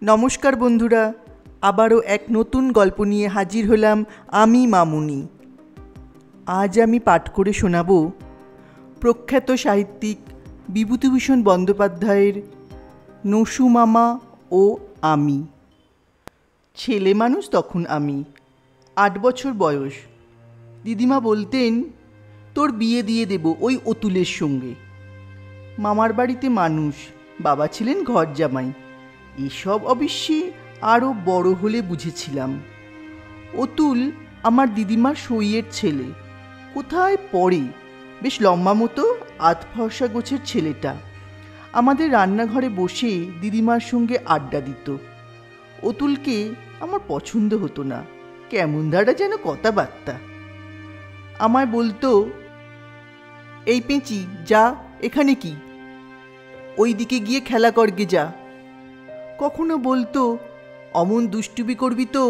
নমস্কার বন্ধুরা, আবারও এক নতুন গল্প নিয়ে হাজির হলাম আমি মামুনি। আজ আমি পাঠ করে শোনাব প্রখ্যাত সাহিত্যিক বিভূতিভূষণ বন্দ্যোপাধ্যায়ের নসু মামা ও আমি। ছেলে মানুষ তখন আমি, 8 বছর বয়স। দিদিমা বলতেন, তোর বিয়ে দিয়ে দেব ওই অতুলের সঙ্গে। মামার বাড়িতে মানুষ, বাবা ছিলেন ঘর জামাই। এসব অবশ্যই আরও বড় হলে বুঝেছিলাম। অতুল আমার দিদিমার সইয়ের ছেলে। কোথায় পড়ে, বেশ লম্বা মতো আধফর্সা গোছের ছেলেটা। আমাদের রান্নাঘরে বসে দিদিমার সঙ্গে আড্ডা দিত। অতুলকে আমার পছন্দ হতো না, কেমন ধারা যেন কথাবার্তা। আমায় বলতো, এই পেঁচি যা, এখানে কি, ওই দিকে গিয়ে খেলা করগে যা। কখনো বলতো, অমন দুষ্টুমি করবি তো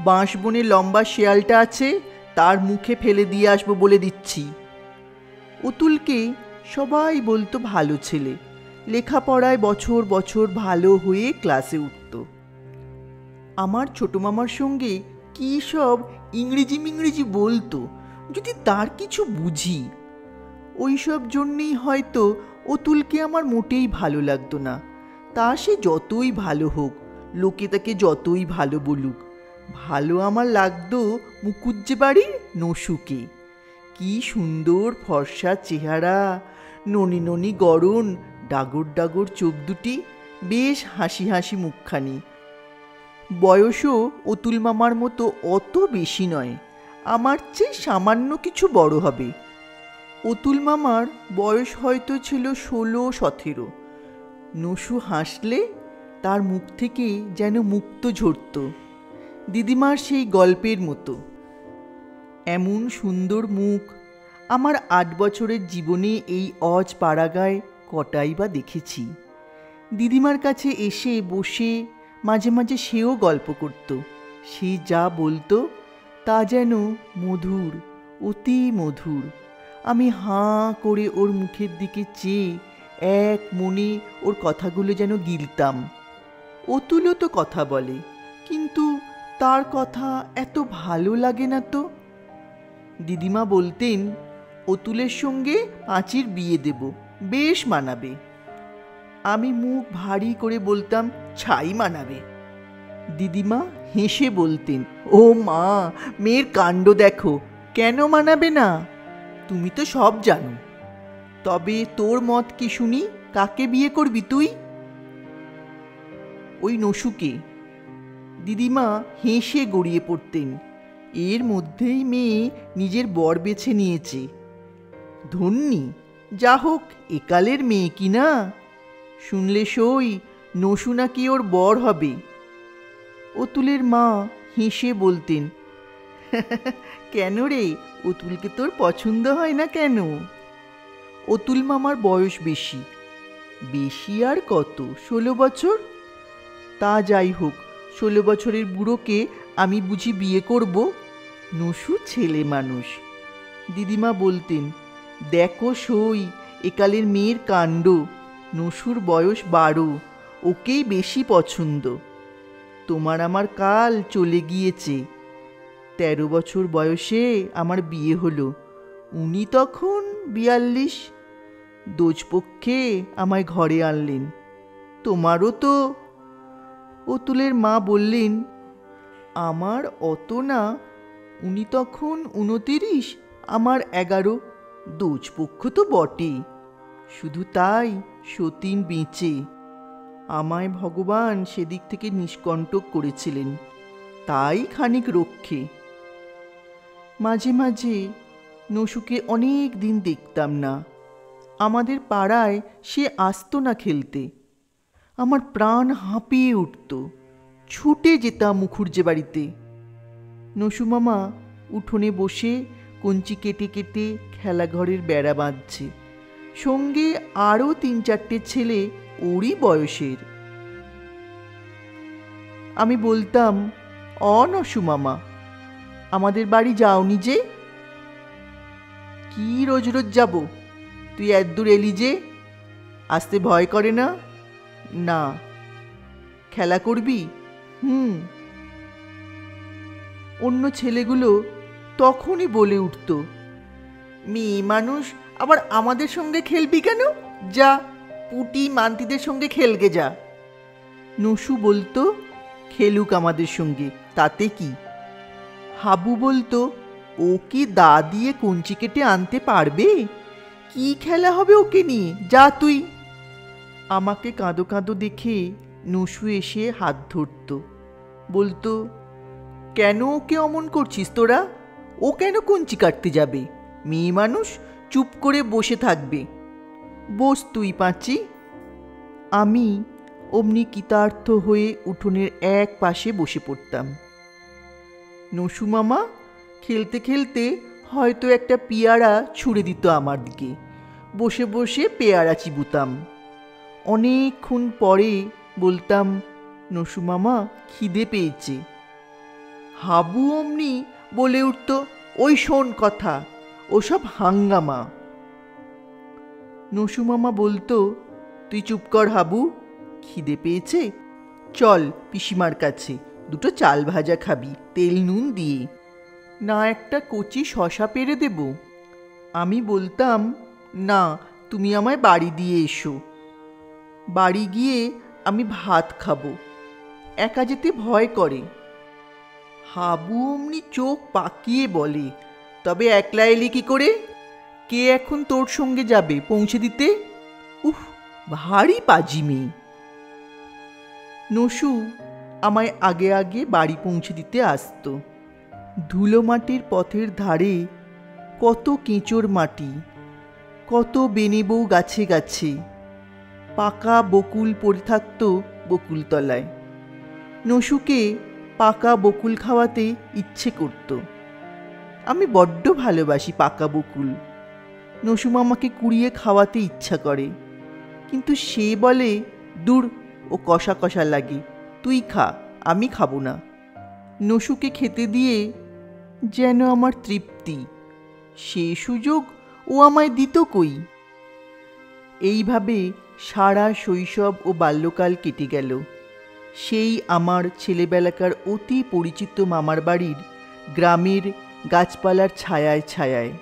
বাঁশবনে লম্বা শেয়ালটা আছে, তার মুখে ফেলে দিয়ে আসবো বলে দিচ্ছি। অতুলকে সবাই বলতো ভালো ছেলে, লেখাপড়ায় বছর বছর ভালো হয়ে ক্লাসে উঠত। আমার ছোট মামার সঙ্গে কী সব ইংরেজি বলতো, যদি তার কিছু বুঝি। ওই সব জন্যেই হয়তো অতুলকে আমার মোটেই ভালো লাগতো না। তা সে যতই ভালো হোক, লোকে তাকে যতই ভালো বলুক, ভালো আমার লাগতো মুকুজ্জে বাড়ির নসুকে। কি সুন্দর ফর্সা চেহারা, ননি ননি গড়ন, ডাগর ডাগর চোখ দুটি, বেশ হাসি হাসি মুখখানি। বয়সও অতুল মামার মতো অত বেশি নয়, আমার চেয়ে সামান্য কিছু বড় হবে। অতুল মামার বয়স হয়তো ছিল 16-17। নসু হাসলে তার মুখ থেকে যেন মুক্ত ঝরত, দিদিমার সেই গল্পের মতো। এমন সুন্দর মুখ আমার 8 বছরের জীবনে এই অজ পাড়াগায় কটাই বা দেখেছি। দিদিমার কাছে এসে বসে মাঝে মাঝে সেও গল্প করত। সে যা বলতো তা যেন মধুর, অতি মধুর। আমি হাঁ করে ওর মুখের দিকে চেয়ে এক মনে ওর কথাগুলো যেন গিলতাম। অতুলও তো কথা বলে, কিন্তু তার কথা এত ভালো লাগে না তো। দিদিমা বলতেন, অতুলের সঙ্গে পাঁচির বিয়ে দেব, বেশ মানাবে। আমি মুখ ভারী করে বলতাম, ছাই মানাবে। দিদিমা হেসে বলতেন, ও মা, মেয়ের কাণ্ড দেখো, কেন মানাবে না? তুমি তো সব জানো। তবে তোর মত কি শুনি, কাকে বিয়ে করবি তুই? ওই নসুকে। দিদিমা হেসে গড়িয়ে পড়তেন, এর মধ্যেই মেয়ে নিজের বর বেছে নিয়েছে। ধন্যী, যা হোক একালের মেয়ে কি না। শুনলে সই, নসু নাকি ওর বর হবে। অতুলের মা হেসে বলতেন, কেন রে, অতুলকে তোর পছন্দ হয় না কেন? অতুল মামার বয়স বেশি। বেশি আর কত, 16 বছর। তা যাই হোক, 16 বছরের বুড়োকে আমি বুঝি বিয়ে করব? নসু ছেলে মানুষ। দিদিমা বলতেন, দেখো সই, একালের মেয়ের কাণ্ড। নসুর বয়স 12, ওকেই বেশি পছন্দ। তোমার আমার কাল চলে গিয়েছে। 13 বছর বয়সে আমার বিয়ে হলো, উনি তখন 42। দোজপক্ষে আমায় ঘরে আনলেন। তোমারও তো। অতুলের মা বললেন, আমার অত না, উনি তখন 29, আমার 11। দোজপক্ষ তো বটে, শুধু তাই সতীন বেঁচে। আমায় ভগবান সেদিক থেকে নিষ্কণ্টক করেছিলেন, তাই খানিক রক্ষে। মাঝে মাঝে নসুকে অনেক দিন দেখতাম না। আমাদের পাড়ায় সে আসতো না খেলতে। আমার প্রাণ হাঁপিয়ে উঠত, ছুটে যেতাম মুখুজ্জে বাড়িতে। নসু মামা উঠোনে বসে কঞ্চি কেটে কেটে খেলাঘরের বেড়া বাঁধছে, সঙ্গে আরও 3-4টে ছেলে ওরই বয়সের। আমি বলতাম, নসু মামা, আমাদের বাড়ি যাওনি যে? কি রোজ রোজ যাব, তুই এত দূর এলি যে, আসতে ভয় করে না? না। খেলা করবি? হুম। অন্য ছেলেগুলো তখনই বলে উঠত, মেয়ে মানুষ আবার আমাদের সঙ্গে খেলবি কেন? যা, পুটি মান্তিদের সঙ্গে খেলগে যা। নসু বলতো, খেলুক আমাদের সঙ্গে, তাতে কি? হাবু বলতো, ও কি দা দিয়ে কঞ্চি কেটে আনতে পারবে? কি খেলা হবে ওকে নিয়ে, যা তুই। আমাকে কাঁদো কাঁদো দেখে নসু এসে হাত ধরত, বলতো, কেন ওকে অমন করছিস তোরা? ও কেন কঞ্চি কাটতে যাবে? মেয়ে মানুষ, চুপ করে বসে থাকবে। বস তুই পাঁচি। আমি অমনি কৃতার্থ হয়ে উঠোনের এক পাশে বসে পড়তাম। নসু মামা খেলতে খেলতে হয়তো একটা পেয়ারা ছুঁড়ে দিত আমার দিকে, বসে বসে পেয়ারা চিবুতাম। অনেকক্ষণ পরে বলতাম, নসু মামা খিদে পেয়েছে। হাবু অমনি বলে উঠত, ওই শোন কথা, ওসব হাঙ্গামা। নসু মামা বলতো, তুই চুপ কর হাবু, খিদে পেয়েছে, চল পিসিমার কাছে, দুটো চাল ভাজা খাবি তেল নুন দিয়ে, না একটা কচি শশা পেরে দেব? আমি বলতাম, না, তুমি আমায় বাড়ি দিয়ে এসো, বাড়ি গিয়ে আমি ভাত খাবো, একা যেতে ভয় করে। হাবু অমনি চোখ পাকিয়ে বলে, তবে একলা এলি কি করে? কে এখন তোর সঙ্গে যাবে পৌঁছে দিতে? উফ, ভারী পাজি মেয়ে। নসু আমায় আগে আগে বাড়ি পৌঁছে দিতে আসতো। ধুলো মাটির পথের ধারে কত কেঁচোর মাটি, কত বেনেবউ গাছে গাছে, পাকা বকুল পড়ে থাকতো বকুলতলায়। নসুকে পাকা বকুল খাওয়াতে ইচ্ছে করত। আমি বড্ড ভালোবাসি পাকা বকুল। নসু মামাকে কুড়িয়ে খাওয়াতে ইচ্ছা করে, কিন্তু সে বলে, দূর, ও কষা কষা লাগে, তুই খা, আমি খাবো না। নসুকে খেতে দিয়ে যেন আমার তৃপ্তি, সে সুযোগ ও আমায় দিত কই? এইভাবে সারা শৈশব ও বাল্যকাল কেটে গেল সেই আমার ছেলেবেলাকার অতি পরিচিত মামার বাড়ির গ্রামের গাছপালার ছায়ায় ছায়ায়,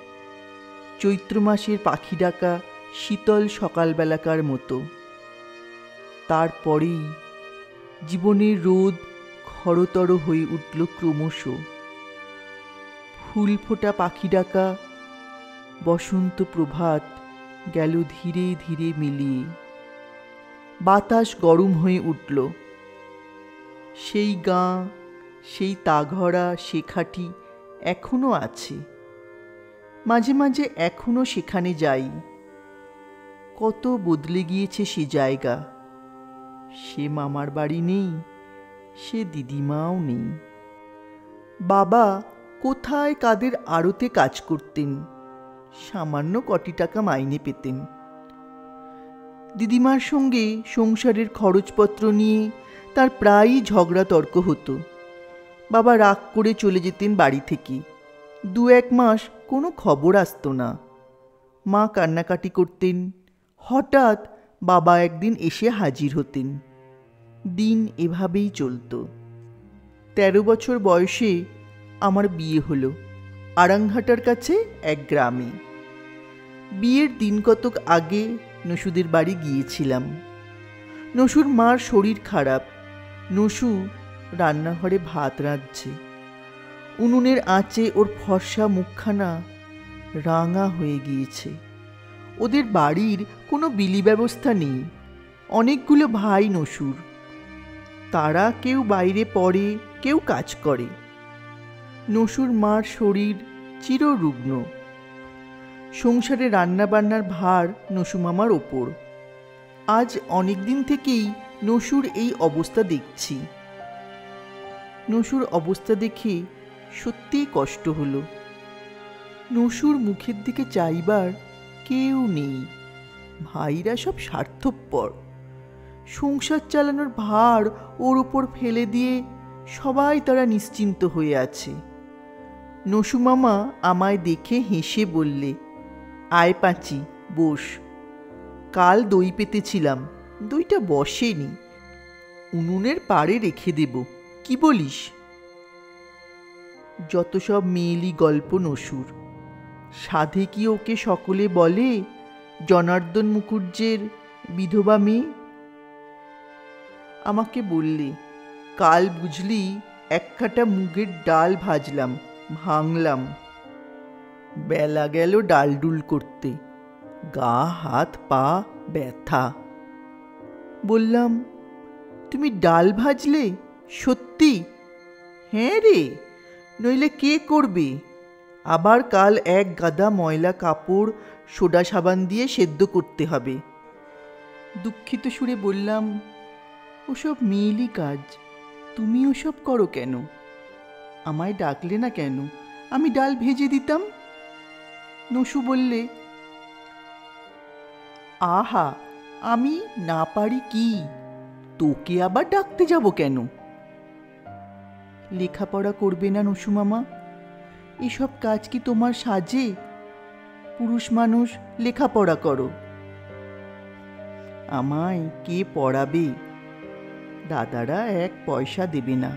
চৈত্র মাসের পাখি ডাকা শীতল সকালবেলাকার মতো। তারপরেই জীবনের রোদ খরতর হয়ে উঠল ক্রমশ। ফুল ফোটা পাখি ডাকা বসন্ত প্রভাত গেল ধীরে ধীরে মিলিয়ে। বাতাস গরম হয়ে উঠল। সেই গাঁ, সেই তাঘরা শেখাটি এখনো আছে। মাঝে মাঝে এখনো সেখানে যাই। কত বদলে গিয়েছে সে জায়গা। সে মামার বাড়ি নেই, সে দিদিমাও নেই। বাবা কোথায় কাদের আড়তে কাজ করতেন, সামান্য কটি টাকা মাইনে পেতেন। দিদিমার সঙ্গে সংসারের খরচপত্র নিয়ে তার প্রায়ই ঝগড়া তর্ক হতো। বাবা রাগ করে চলে যেতেন বাড়ি থেকে, 2-1 মাস কোনো খবর আসতো না। মা কান্নাকাটি করতেন। হঠাৎ বাবা একদিন এসে হাজির হতেন। দিন এভাবেই চলত। 13 বছর বয়সে আমার বিয়ে হলো আরাংঘাটার কাছে এক গ্রামে। বিয়ের দিন কতক আগে নসুদের বাড়ি গিয়েছিলাম। নসুর মার শরীর খারাপ। নসু রান্নাঘরে ভাত রাঁধছে। উনুনের আঁচে ওর ফর্সা মুখখানা রাঙা হয়ে গিয়েছে। ওদের বাড়ির কোনো বিলি ব্যবস্থা নেই। অনেকগুলো ভাই নসুর, তারা কেউ বাইরে পড়ে, কেউ কাজ করে। নসুর মার শরীর চিররুগ্ন। সংসারে রান্নাবান্নার ভার নসু মামার ওপর। আজ অনেক দিন থেকেই নসুর এই অবস্থা দেখছি। নসুর অবস্থা দেখে সত্যিই কষ্ট হলো। নসুর মুখের দিকে চাইবার কেউ নেই। ভাইরা সব স্বার্থপর। সংসার চালানোর ভার ওর ওপর ফেলে দিয়ে সবাই তারা নিশ্চিন্ত হয়ে আছে। নসু মামা আমায় দেখে হেসে বললে, আয় পাঁচি, বস। কাল দই পেতেছিলাম, দইটা বসেনি। উনুনের পাড়ে রেখে দেব, কি বলিস? যত সব মেয়েলি গল্প নসুর, সাধে কি ওকে সকলে বলে জনার্দন মুখুজ্জের বিধবা মেয়ে? আমাকে বললে, কাল বুঝলি একখাটা মুগের ডাল ভাজলাম, ভাঙলাম। বেলা গেল ডালডুল করতে, গা হাত পা ব্যথা। বললাম, তুমি ডাল ভাজলে? সত্যি? হ্যাঁ রে, নইলে কে করবে? আবার কাল এক গাদা ময়লা কাপড় সোডা সাবান দিয়ে সেদ্ধ করতে হবে। দুঃখিত সুরে বললাম, ওসব মেয়েলি কাজ, তুমি ওসব করো কেন? আমায় ডাকলে না কেন? আমি ডাল ভেজে দিতাম। নসু বললে, আহা, আমি না পারি কি? তোকে আবার ডাকতে যাব কেন? লেখাপড়া করবে না নসু মামা? এসব কাজ কি তোমার সাজে? পুরুষ মানুষ, লেখাপড়া করো। আমায় কে পড়াবে? দাদারা এক পয়সা দেবে না।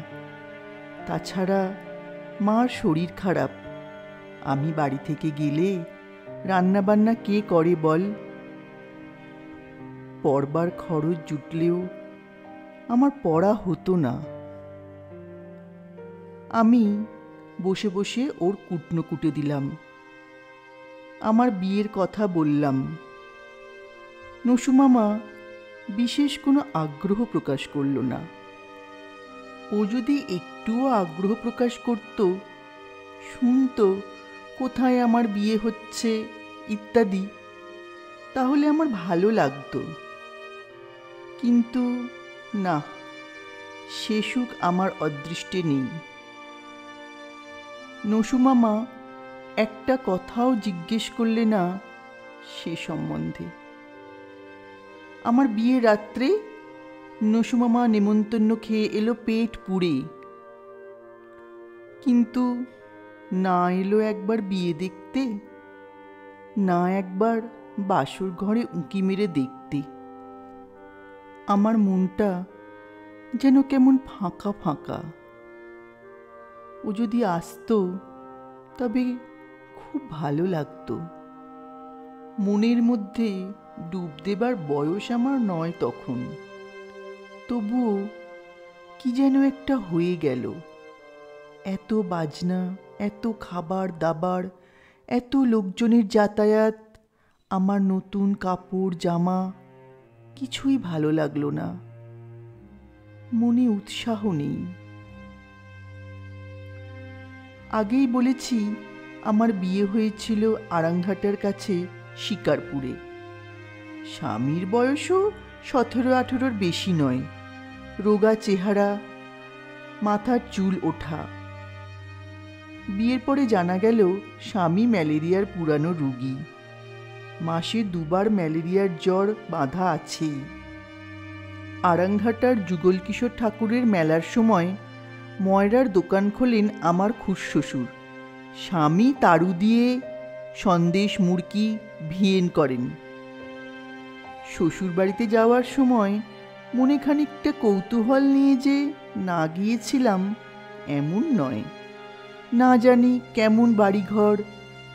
তাছাড়া মার শরীর খারাপ, আমি বাড়ি থেকে গেলে রান্নাবান্না কে করে বল? পড়বার খরচ জুটলেও আমার পড়া হতো না। আমি বসে বসে ওর কুটনো কুটে দিলাম, আমার বিয়ের কথা বললাম। নসু মামা বিশেষ কোনো আগ্রহ প্রকাশ করল না। ও যদি একটুও আগ্রহ প্রকাশ করত, শুনতো কোথায় আমার বিয়ে হচ্ছে ইত্যাদি, তাহলে আমার ভালো লাগতো। কিন্তু না, সে সুখ আমার অদৃষ্টে নেই। নসু মামা একটা কথাও জিজ্ঞেস করলে না সে সম্বন্ধে। আমার বিয়ে রাত্রে নসু মামা নেমন্তন্ন খেয়ে এলো পেট পুড়ে, কিন্তু না এলো একবার বিয়ে দেখতে, না একবার বাসর ঘরে উঁকি মেরে দেখতে। আমার মনটা যেন কেমন ফাঁকা ফাঁকা। ও যদি আসতো তবে খুব ভালো লাগতো। মনের মধ্যে ডুব দেবার বয়স আমার নয় তখন, তবুও কি যেন একটা হয়ে গেল। এত বাজনা, এত খাবার দাবার, এত লোকজনের যাতায়াত, আমার নতুন কাপড় জামা, কিছুই ভালো লাগলো না। মনে উৎসাহ নেই। আগেই বলেছি আমার বিয়ে হয়েছিল আরাংঘাটার কাছে শিকারপুরে। স্বামীর বয়সও 17-18 বেশি নয়, রোগা চেহারা, মাথার চুল ওঠা। বিয়ের পরে জানা গেল স্বামী ম্যালেরিয়ার পুরানো রোগী, মাসে 2 বার ম্যালেরিয়ার জ্বর বাঁধা আছেই। আরাংঘাটার যুগলকিশোর ঠাকুরের মেলার সময় ময়রার দোকান খোলেন আমার খুড়শ্বশুর। স্বামী তাড়ু দিয়ে সন্দেশ মুড়কি ভিয়েন করেন। শ্বশুর বাড়িতে যাওয়ার সময় মনে খানিকটা কৌতূহল নিয়ে যে না গিয়েছিলাম এমন নয়। না জানি কেমন বাড়িঘর,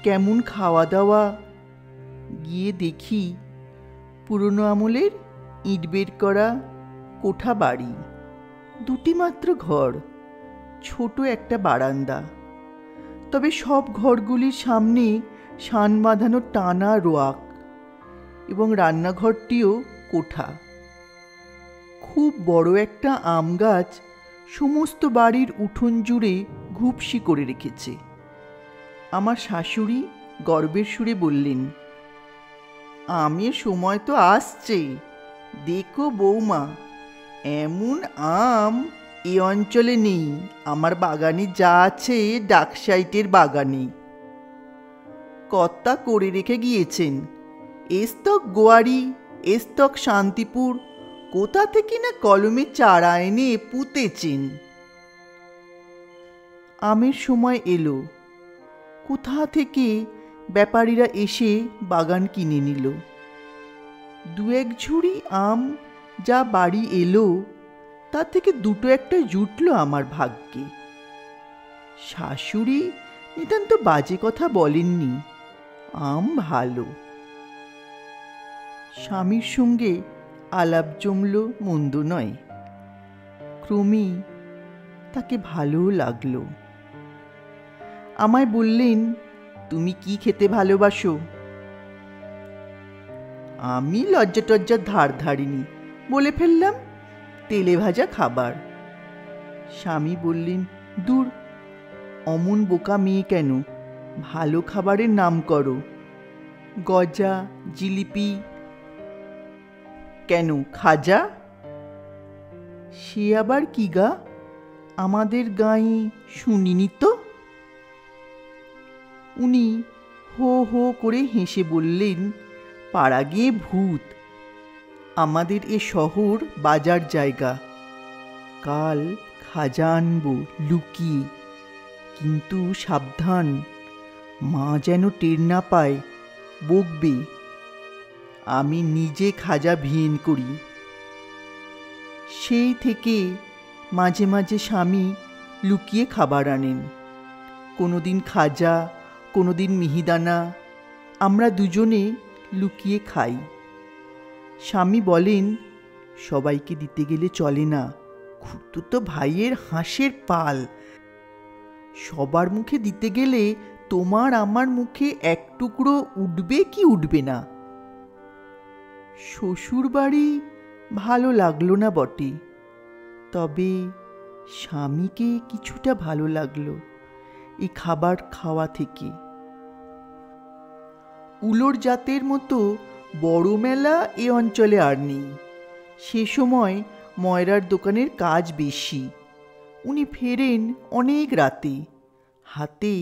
কেমন খাওয়া দাওয়া। গিয়ে দেখি পুরনো আমলের ইট বের করা কোঠা বাড়ি, 2টি মাত্র ঘর, ছোট একটা বারান্দা। তবে সব ঘরগুলির সামনে শান বাঁধানো টানা রোয়াক, এবং রান্নাঘরটিও কোঠা। খুব বড় একটা আম গাছ সমস্ত বাড়ির উঠোন জুড়ে ঘুপসি করে রেখেছে। আমার শাশুড়ি গর্বের সুরে বললেন, আমের সময় তো আসছে, দেখো বৌমা, এমন আম এ অঞ্চলে নেই। আমার বাগানে যা আছে ডাকসাইটের বাগানে। কর্তা করে রেখে গিয়েছেন, এস্তক গোয়ারি, এস্তক শান্তিপুর, কোথা থেকে না কলমে চারা এনে পুঁতেছেন। আমের সময় এলো, কোথা থেকে ব্যাপারীরা এসে বাগান কিনে নিল। 2-1 ঝুড়ি আম যা বাড়ি এলো তার থেকে দুটো একটা জুটলো আমার ভাগ্যে। শাশুড়ি নিতান্ত বাজে কথা বলেননি, ভালো। স্বামীর সঙ্গে আলাপ জমল, মন্দ নয়। ক্রমেই তাকে ভালো লাগলো। আমায় বললেন, তুমি কি খেতে ভালোবাসো? আমি লজ্জা টজ্জার ধার ধারিনি, বলে ফেললাম, তেলে ভাজা খাবার। স্বামী বললেন, দূর, অমন বোকা মেয়ে কেন, ভালো খাবারের নাম করো। গজা, জিলিপি, কেন খাজা? সে আবার কি গা, আমাদের গাঁয়ে শুনিনি তো। উনি হো হো করে হেসে বললেন, পাড়া গিয়ে ভূত, আমাদের এ শহর বাজার জায়গা, কাল খাজা আনবো লুকিয়ে, কিন্তু সাবধান, মা যেন টের না পায়, বকবে। আমি নিজে খাজা ভিয়েন করি। সেই থেকে মাঝে মাঝে স্বামী লুকিয়ে খাবার আনেন, কোনোদিন খাজা, কোনোদিন মিহিদানা। আমরা দুজনে লুকিয়ে খাই। স্বামী বলেন, সবাইকে দিতে গেলে চলে না, খুড়তুতো ভাইয়ের হাঁসের পাল, সবার মুখে দিতে গেলে তোমার আমার মুখে এক টুকরো উঠবে কি উঠবে না। শ্বশুর বাড়ি ভালো লাগলো না বটে, তবে স্বামীকে কিছুটা ভালো লাগলো এই খাবার খাওয়া থেকে। উলোর জাতের মতো বড় মেলা এ অঞ্চলে আর নেই। সে সময় ময়রার দোকানের কাজ বেশি। উনি ফেরেন অনেক রাতে, হাতে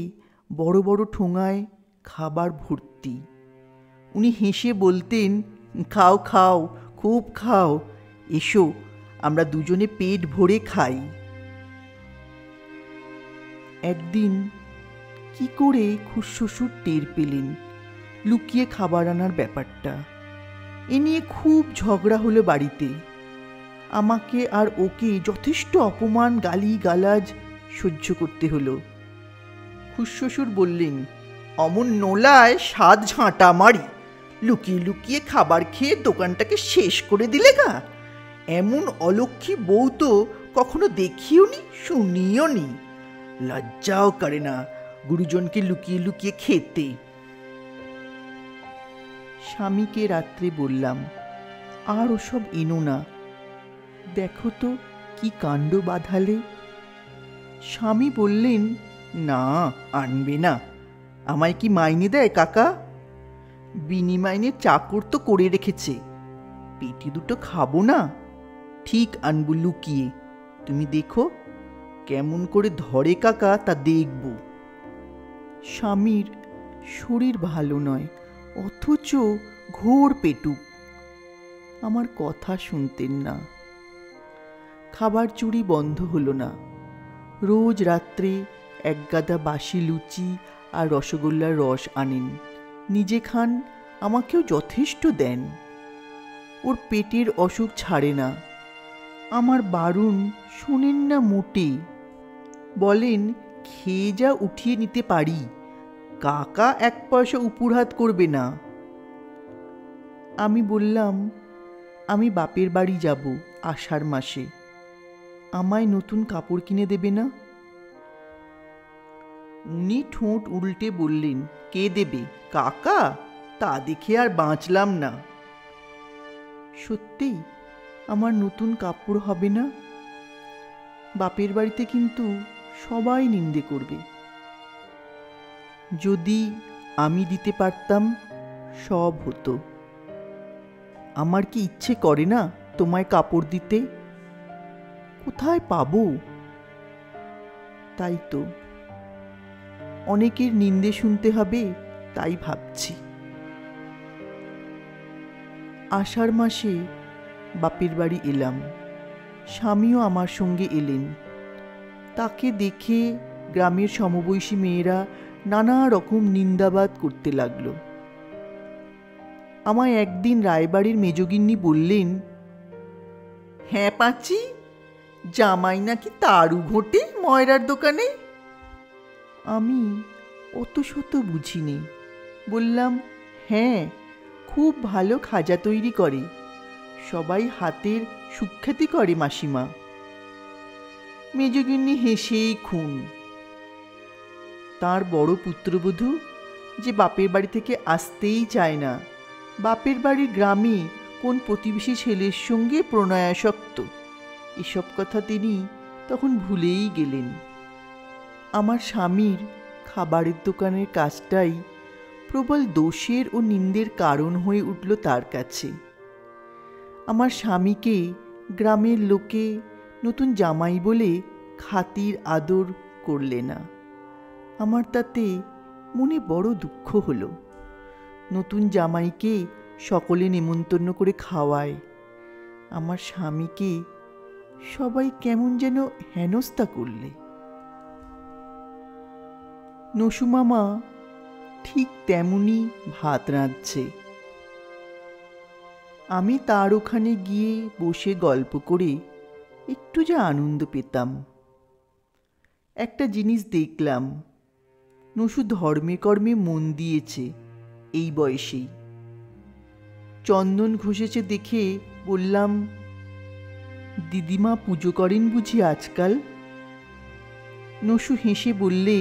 বড় বড় ঠোঙায় খাবার ভর্তি। উনি হেসে বলতেন, খাও খাও, খুব খাও, এসো, আমরা দুজনে পেট ভরে খাই। একদিন কি করে খুড়শ্বশুর টের পেলেন লুকিয়ে খাবার আনার ব্যাপারটা। এ নিয়ে খুব ঝগড়া হলো বাড়িতে। আমাকে আর ওকে যথেষ্ট অপমান, গালি গালাজ সহ্য করতে হলো। খুড়শ্বশুর বললেন, অমন নোলায় স্বাদ ঝাঁটা মারি, লুকিয়ে লুকিয়ে খাবার খেয়ে দোকানটাকে শেষ করে দিলে গা। এমন অলক্ষী বউ তো কখনো দেখিও নি, শুনিও নি। লজ্জাও করে না গুরুজনকে লুকিয়ে লুকিয়ে খেতে। স্বামীকে রাত্রে বললাম, আর ওসব এনো না, দেখো তো কি কাণ্ড বাঁধালে। স্বামী বললেন, না, আনবে না। আমায় কি মাইনে দেয় কাকা? বিনি মাইনে চাকর তো করে রেখেছে, পেটি দুটো খাবো না, ঠিক আনবো লুকিয়ে। তুমি দেখো কেমন করে ধরে কাকা, তা দেখব। স্বামীর শরীর ভালো নয়, অথচ ঘোর পেটুক। আমার কথা শুনতেন না। খাবার চুরি বন্ধ হলো না। রোজ রাত্রে এক গাদা বাসি লুচি আর রসগোল্লার রস আনেন, নিজে খান, আমাকেও যথেষ্ট দেন। ওর পেটের অসুখ ছাড়ে না। আমার বারণ শোনেন না মোটে। বলেন, খেয়ে যা উঠিয়ে নিতে পারি, কাকা এক পয়সা উপুড়হাত করবে না। আমি বললাম, আমি বাপের বাড়ি যাব আষাঢ় মাসে, আমায় নতুন কাপড় কিনে দেবে না? উনি ঠোঁট উল্টে বললেন, কে দেবে, কাকা? তা দেখে আর বাঁচলাম না। সত্যি আমার নতুন কাপড় হবে না? বাপের বাড়িতে কিন্তু সবাই নিন্দে করবে। যদি আমি দিতে পারতাম সব হতো। আমার কি ইচ্ছে করে না তোমায় কাপড় দিতে? কোথায় পাবো? তাই তো অনেকের নিন্দে শুনতে হবে, তাই ভাবছি। আষাঢ় মাসে বাপের বাড়ি এলাম। স্বামীও আমার সঙ্গে এলেন। তাকে দেখে গ্রামের সমবয়সী মেয়েরা নানা রকম নিন্দাবাদ করতে লাগলো। আমায় একদিন রায়বাড়ির মেজগিন্নি বললেন, হ্যাঁ পাঁচি, জামাই নাকি তারু ঘটে ময়রার দোকানে। আমি অত শত বুঝিনি, বললাম, হ্যাঁ, খুব ভালো খাজা তৈরি করে, সবাই হাতের সুখ্যাতি করে মাসিমা। মেজগিন্নি হেসেই খুন। তার বড় পুত্রবধূ যে বাপের বাড়ি থেকে আসতেই চায় না, বাপের বাড়ির গ্রামে কোন প্রতিবেশী ছেলের সঙ্গে প্রণয়াসক্ত, এসব কথা তিনি তখন ভুলেই গেলেন। আমার স্বামীর খাবারের দোকানের কাজটাই প্রবল দোষের ও নিন্দের কারণ হয়ে উঠল তার কাছে। আমার স্বামীকে গ্রামের লোকে নতুন জামাই বলে খাতির আদর করলে না। আমার তাতে মনে বড় দুঃখ হলো। নতুন জামাইকে সকলে নেমন্তন্ন করে খাওয়ায়, আমার স্বামীকে সবাই কেমন যেন হেনস্থা করলে। নসুমামা ঠিক তেমনি ভাত রাঁধছে। আমি তার ওখানে গিয়ে বসে গল্প করে একটু যা আনন্দ পেতাম। একটা জিনিস দেখলাম, নসু ধর্মে কর্মে মন দিয়েছে এই বয়সেই। চন্দন ঘষেছে দেখে বললাম, দিদিমা পুজো করেন বুঝি আজকাল? নসু হেসে বললে,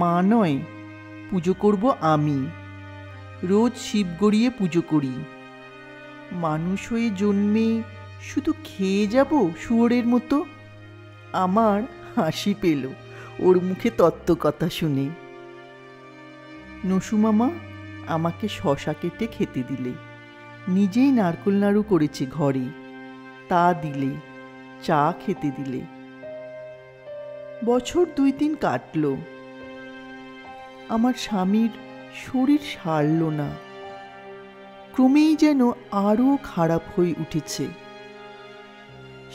মা নয়, পুজো করব আমি। রোজ শিব গড়িয়ে পুজো করি। মানুষ হয়ে জন্মে শুধু খেয়ে যাব শুয়োরের মতো? আমার হাসি পেল ওর মুখে তত্ত্বকথা শুনে। নসুমামা আমাকে শশা কেটে খেতে দিলে, নিজেই নারকোল নাড়ু করেছে ঘরে, তা দিলে, চা খেতে দিলে। বছর 2-3 কাটল। আমার স্বামীর শরীর সারল না, ক্রমেই যেন আরও খারাপ হয়ে উঠেছে।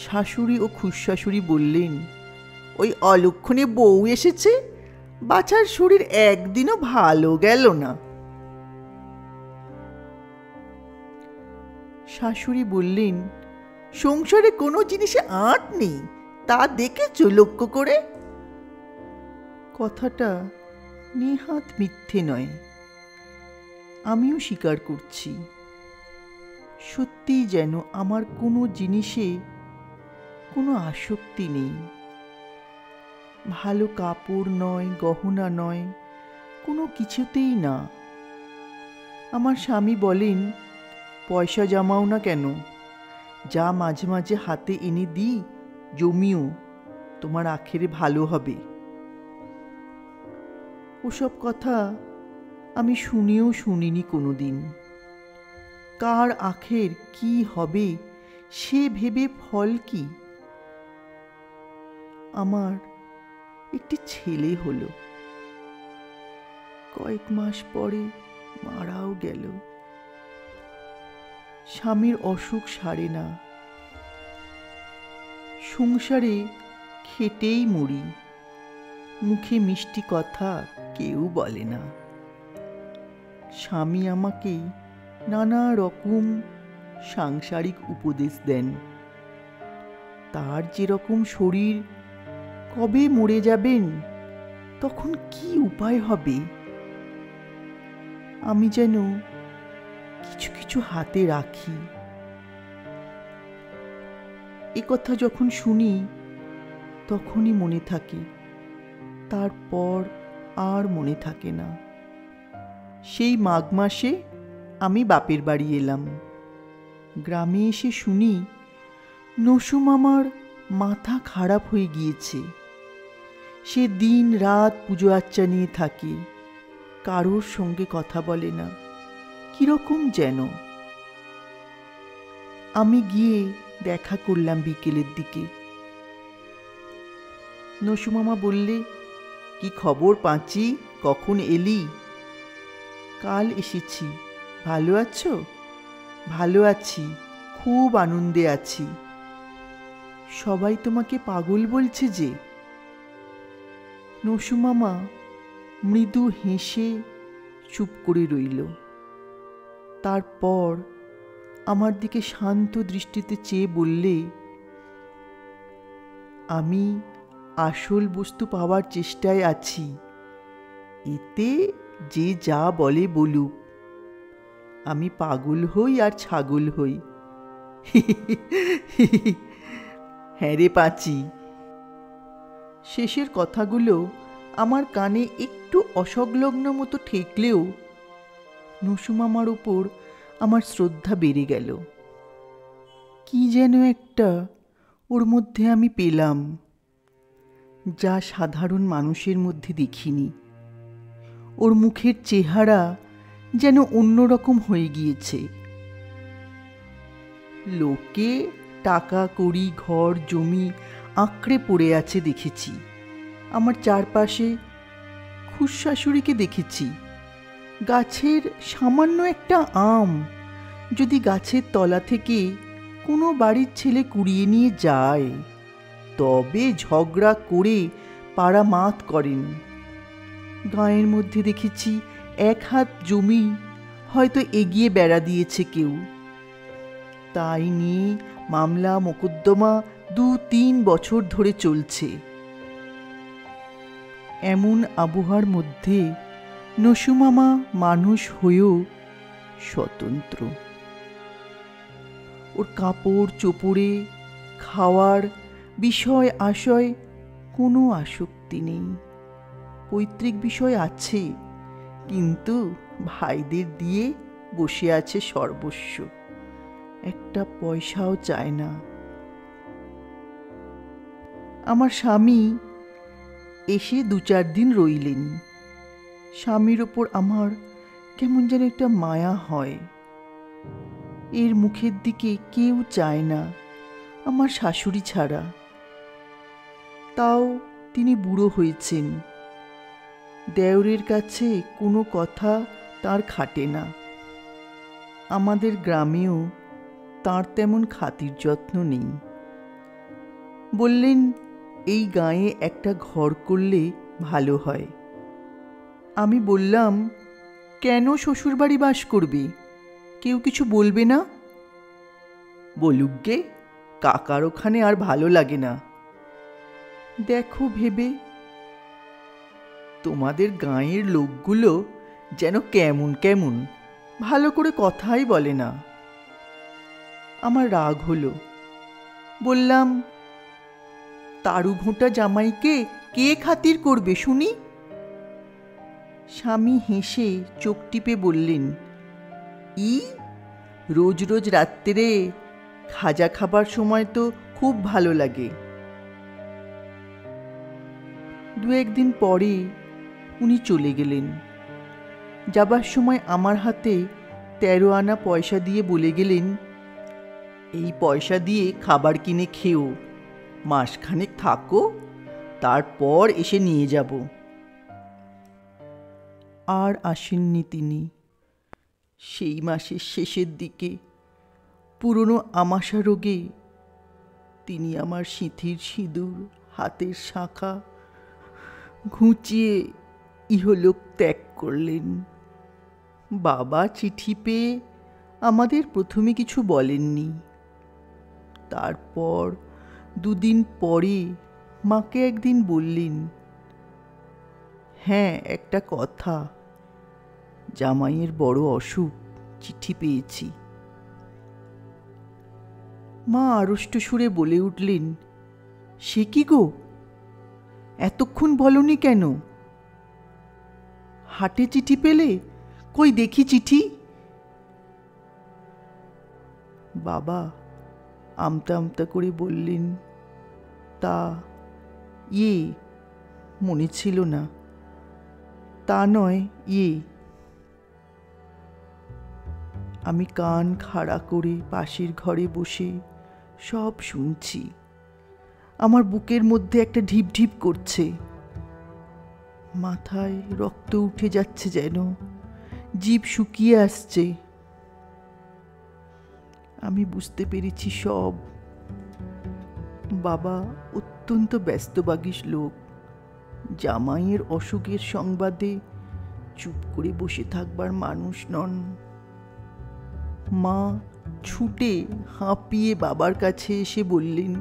শাশুড়ি ও খুড়শাশুড়ি বললেন, ওই অলক্ষণে বউ এসেছে, বাছার শরীর একদিনও ভালো গেল না। শাশুড়ি বললেন, সংসারে কোনো জিনিসে আঁট নেই, তা দেখেছ লক্ষ্য করে? কথাটা নেহাত মিথ্যে নয়, আমিও স্বীকার করছি। সত্যিই যেন আমার কোনো জিনিসে কোনো আসক্তি নেই। ভালো কাপড় নয়, গহনা নয়, কোনো কিছুতেই না। আমার স্বামী বলেন, পয়সা জমাও না কেন, যা মাঝে মাঝে হাতে এনে দিই জমিও, তোমার আখেরে ভালো হবে। ওসব কথা আমি শুনেও শুনিনি কোনোদিন। কার আখের কি হবে সে ভেবে ফল কি? আমার একটি ছেলে হলো, কয়েক মাস পরে মারাও গেল। স্বামীর অসুখ সারে না, সংসারে খেটেই মরি, মুখে মিষ্টি কথা কেউ বলে না। স্বামী আমাকে নানা রকম সাংসারিক উপদেশ দেন। তার যেরকম শরীর, কবে মরে যাবেন, তখন কি উপায় হবে? আমি যেন কিছু কিছু হাতে রাখি। এ কথা যখন শুনি তখনই মনে থাকে, তারপর আর মনে থাকে না। সেই মাঘ মাসে আমি বাপের বাড়ি এলাম। গ্রামে এসে শুনি নসুমামার মাথা খারাপ হয়ে গিয়েছে। সে দিন রাত পুজো আচ্চা নিয়ে থাকে, কারোর সঙ্গে কথা বলে না, কিরকম যেন। আমি গিয়ে দেখা করলাম বিকেলের দিকে। নসুমামা বললে, কি খবর পাঁচি, কখন এলি? কাল এসেছি। ভালো আছো? ভালো আছি, খুব আনন্দে আছি। সবাই তোমাকে পাগল বলছে যে। নসুমামা মৃদু হেসে চুপ করে রইল। তারপর আমার দিকে শান্ত দৃষ্টিতে চেয়ে বললে, আমি আসল বস্তু পাওয়ার চেষ্টায় আছি, এতে যে যা বলে বলুক, আমি পাগল হই আর ছাগল হই। হ্যাঁ রে পাঁচি। শেষের কথাগুলো আমার কানে একটু অসংলগ্ন মতো ঠেকলেও নসু মামার ওপর আমার শ্রদ্ধা বেড়ে গেল। কি যেন একটা ওর মধ্যে আমি পেলাম, যা সাধারণ মানুষের মধ্যে দেখিনি। ওর মুখের চেহারা যেন অন্যরকম হয়ে গিয়েছে। লোকে টাকা কড়ি ঘর জমি আঁকড়ে পড়ে আছে দেখেছি, আমার চারপাশে খুড়শাশুড়িকে দেখেছি। গাছের সামান্য একটা আম যদি গাছের তলা থেকে কোনো বাড়ির ছেলে কুড়িয়ে নিয়ে যায়, তবে ঝগড়া করে পাড়া মাত করেন। গাঁয়ের মধ্যে দেখেছি 1 হাত জমি হয়তো এগিয়ে বেড়া দিয়েছে কেউ, তাই নিয়ে মামলা মোকদ্দমা 2-3 বছর ধরে চলছে। এমন আবহাওয়ার মধ্যে নসু মামা মানুষ হয়েও স্বতন্ত্র। ওর কাপড় চোপড়ে, খাওয়ার বিষয় আশয় কোনো আসক্তি নেই। পৈতৃক বিষয় আছে, কিন্তু ভাইদের দিয়ে বসে আছে সর্বস্ব, একটা পয়সাও চায় না। আমার স্বামী এসে 2-4 দিন রইলেন। স্বামীর ওপর আমার কেমন যেন একটা মায়া হয়। এর মুখের দিকে কেউ চায় না, আমার শাশুড়ি ছাড়া। তাও তিনি বুড়ো হয়েছেন, দেওরের কাছে কোনো কথা তার খাটে না। আমাদের গ্রামেও তার তেমন খাতির যত্ন নেই। বললেন এই গাঁয়ে একটা ঘর করলে ভালো হয়। আমি বললাম, কেন শ্বশুরবাড়ি বাস করবে? কেউ কিছু বলবে না? বলুক গে, কাকার ওখানে আর ভালো লাগে না। দেখো ভেবে, তোমাদের গাঁয়ের লোকগুলো যেন কেমন কেমন, ভালো করে কথাই বলে না। আমার রাগ হলো। বললাম, তারু ভোঁটা জামাইকে কে খাতির করবে শুনি? স্বামী হেসে চোখ টিপে বললেন, রোজ রোজ রাত্রে খাজা খাবার সময় তো খুব ভালো লাগে। 2-1 দিন পরে উনি চলে গেলেন। যাবার সময় আমার হাতে 13 আনা পয়সা দিয়ে বলে গেলেন, এই পয়সা দিয়ে খাবার কিনে খেও, মাসখানেক থাকো, তারপর এসে নিয়ে যাব। আর আসেননি তিনি। সেই মাসের শেষের দিকে পুরনো আমাশা রোগে তিনি আমার সিঁথির সিঁদুর, হাতের শাঁখা ঘুঁচিয়ে ইহলোক ত্যাগ করলেন। বাবা চিঠি পেয়ে আমাদের প্রথমে কিছু বলেননি। তারপর 2 দিন পরে মাকে একদিন বললেন, হ্যাঁ একটা কথা, জামাইয়ের বড় অসুখ, চিঠি পেয়েছি। মা আড়ষ্ট সুরে বলে উঠলেন, সে কি গো, এতক্ষণ বলনি কেন? হাটে চিঠি পেলে? কই দেখি চিঠি। বাবা আমতা আমতা করে বললেন, তা মনে ছিল না, তা নয় আমি কান খাড়া করে পাশের ঘরে বসে সব শুনছি। আমার বুকের মধ্যে একটা ঢিপ ঢিপ করছে, মাথায় রক্ত উঠে যাচ্ছে, যেন জিভ শুকিয়ে আসছে। আমি বুঝতে পেরেছি সব। বাবা অত্যন্ত ব্যস্তবাগীশ লোক, জামাইয়ের অসুখের সংবাদে চুপ করে বসে থাকবার মানুষ নন। মা ছুটে হাঁপিয়ে বাবার কাছে এসে বললেন,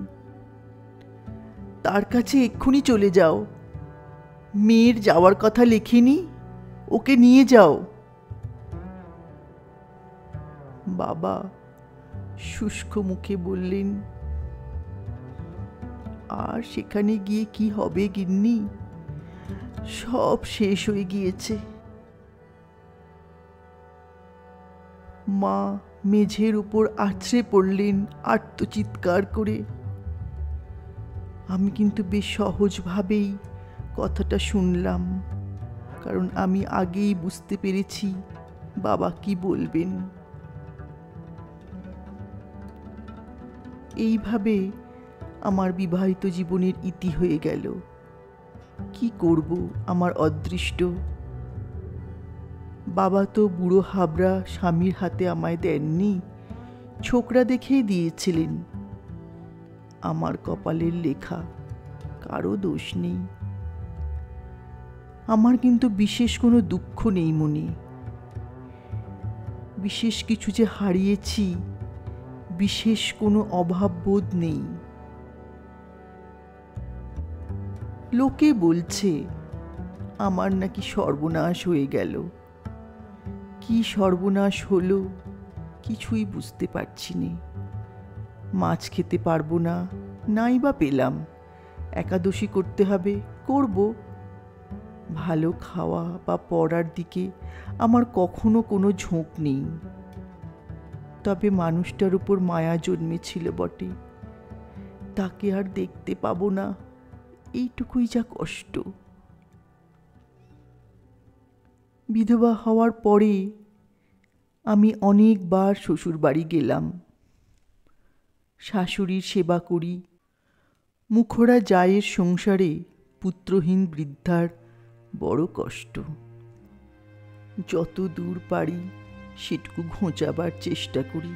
তার কাছে এক্ষুনি চলে যাও। মেয়ের যাওয়ার কথা লেখেনি, ওকে নিয়ে যাও। বাবা শুষ্ক মুখে বললেন, আর সেখানে গিয়ে কি হবে গিন্নি, সব শেষ হয়ে গিয়েছে। মা মেঝের উপর আছড়ে পড়লেন আর্তচিৎকার করে। আমি কিন্তু বেশ সহজভাবেই কথাটা শুনলাম, কারণ আমি আগেই বুঝতে পেরেছি বাবা কি বলবেন। এইভাবে আমার বিবাহিত জীবনের ইতি হয়ে গেল। কি করব, আমার অদৃষ্ট। বাবা তো বুড়ো হাবড়া স্বামীর হাতে আমায় দেননি, ছোকরা দেখেই দিয়েছিলেন। আমার কপালের লেখা, কারো দোষ নেই। আমার কিন্তু বিশেষ কোনো দুঃখ নেই মনে। বিশেষ কিছু যে হারিয়েছি, বিশেষ কোনো অভাববোধ নেই। লোকে বলছে আমার নাকি সর্বনাশ হয়ে গেল। কি সর্বনাশ হলো কিছুই বুঝতে পারছি না। মাছ খেতে পারবো না, নাই বা পেলাম। একাদশী করতে হবে, করব। ভালো খাওয়া বা পড়ার দিকে আমার কখনো কোনো ঝোঁক নেই। তবে মানুষটার উপর মায়া জন্মেছিল বটে, তাকে আর দেখতে পাবো না, এইটুকুই যা কষ্ট। বিধবা হওয়ার পরে আমি অনেকবার শ্বশুর বাড়ি গেলাম। শাশুড়ির সেবা করি। মুখরা জায়ের সংসারে পুত্রহীন বৃদ্ধার বড় কষ্ট। যত দূর পারি সেটুকু ঘোচাবার চেষ্টা করি।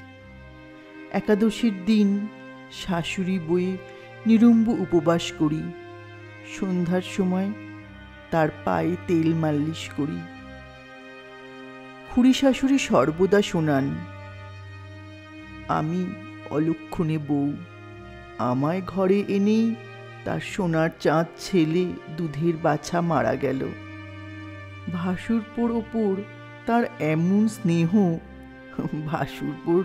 একাদশীর দিন শাশুড়ি বয়ে নিরুম্ব উপবাস করি। সন্ধ্যার সময় তার পায়ে তেল মালিশ করি। খুড়ি শাশুড়ি সর্বদা শোনান, আমি অলক্ষণে বউ, আমায় ঘরে এনেই তার সোনার চাঁদ ছেলে দুধের বাছা মারা গেল। ভাসুরপোর ওপর তার এমন স্নেহ, ভাসুরপোর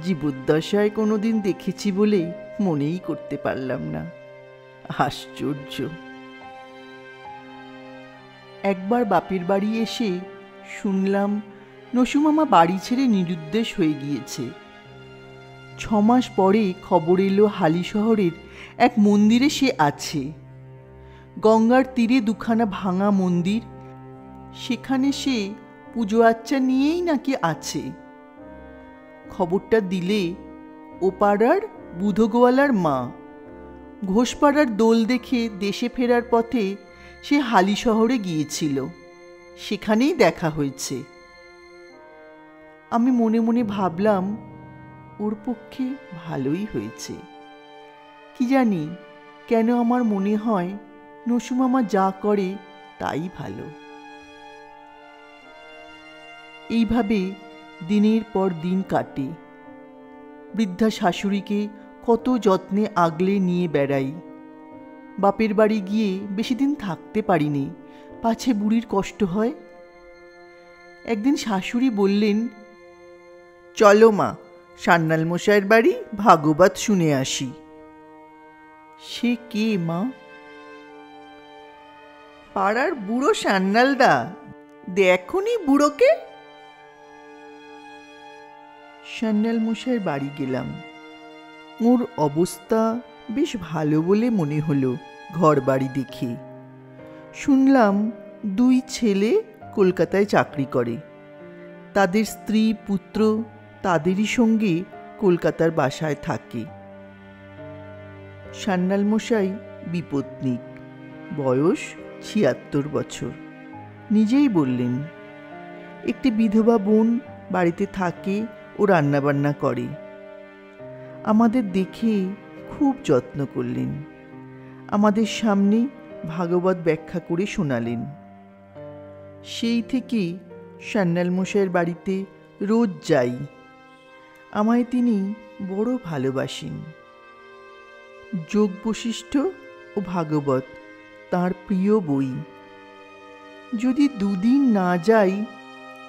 জীবদ্দশায় কোনোদিন দেখেছি বলে মনেই করতে পারলাম না। আশ্চর্য। একবার বাপের বাড়ি এসে শুনলাম নসুমামা বাড়ি ছেড়ে নিরুদ্দেশ হয়ে গিয়েছে। 6 মাস পরে খবর এলো হালি শহরের এক মন্দিরে সে আছে। গঙ্গার তীরে দুখানা ভাঙা মন্দির, সেখানে সে পুজো আচ্চা নিয়েই নাকি আছে। খবরটা দিলে ও পাড়ার বুধগোয়ালার মা। ঘোষপাড়ার দোল দেখে দেশে ফেরার পথে সে হালি শহরে গিয়েছিল, সেখানেই দেখা হয়েছে। আমি মনে মনে ভাবলাম, ওর পক্ষে ভালোই হয়েছে। কি জানি কেন আমার মনে হয় নসুমামা যা করে তাই ভালো। এইভাবে দিনের পর দিন কাটে। বৃদ্ধা শাশুড়িকে কত যত্নে আগলে নিয়ে বেড়াই। বাপের বাড়ি গিয়ে বেশি দিন থাকতে পারিনি, পাছে বুড়ির কষ্ট হয়। একদিন শাশুড়ি বললেন, চলো মা, সান্যাল মশাইয়ের বাড়ি ভাগবত শুনে আসি। সে কে মা? পাড়ার বুড়ো সান্যালদা, দেখনি বুড়োকে? সান্যাল মশাইয়ের বাড়ি গেলাম। ওর অবস্থা বেশ ভালো বলে মনে হলো ঘর বাড়ি দেখে। শুনলাম 2 ছেলে কলকাতায় চাকরি করে। তাদের স্ত্রী পুত্র তাদেরই সঙ্গে কলকাতার বাসায় থাকে। সান্যাল মশাই বিপত্নিক, বয়স 76 বছর। নিজেই বললেন, একটি বিধবা বোন বাড়িতে থাকে ও রান্নাবান্না করে। আমাদের দেখে খুব যত্ন করলেন। আমাদের সামনে ভাগবত ব্যাখ্যা করে শোনালেন। সেই থেকে সান্যাল মশাইয়ের বাড়িতে রোজ যাই। আমায় তিনি বড় ভালোবাসেন। যোগ বশিষ্ঠ ও ভাগবত তাঁর প্রিয় বই। যদি দুদিন না যাই,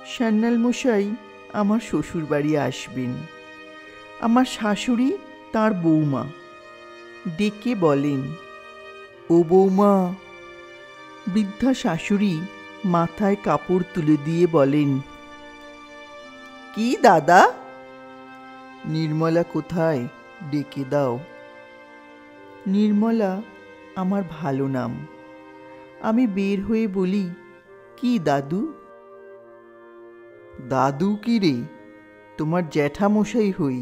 সান্যাল মশাই আমার শ্বশুরবাড়ি আসবেন। আমার শাশুড়ি তাঁর বৌমা ডেকে বলেন, ও বৌমা। বৃদ্ধা শাশুড়ি মাথায় কাপড় তুলে দিয়ে বলেন, কি দাদা? নির্মলা কোথায়, ডেকে দাও। নির্মলা আমার ভালো নাম। আমি বের হয়ে বলি, কি দাদু? দাদু কি রে? তোমার জ্যাঠামশাই হই।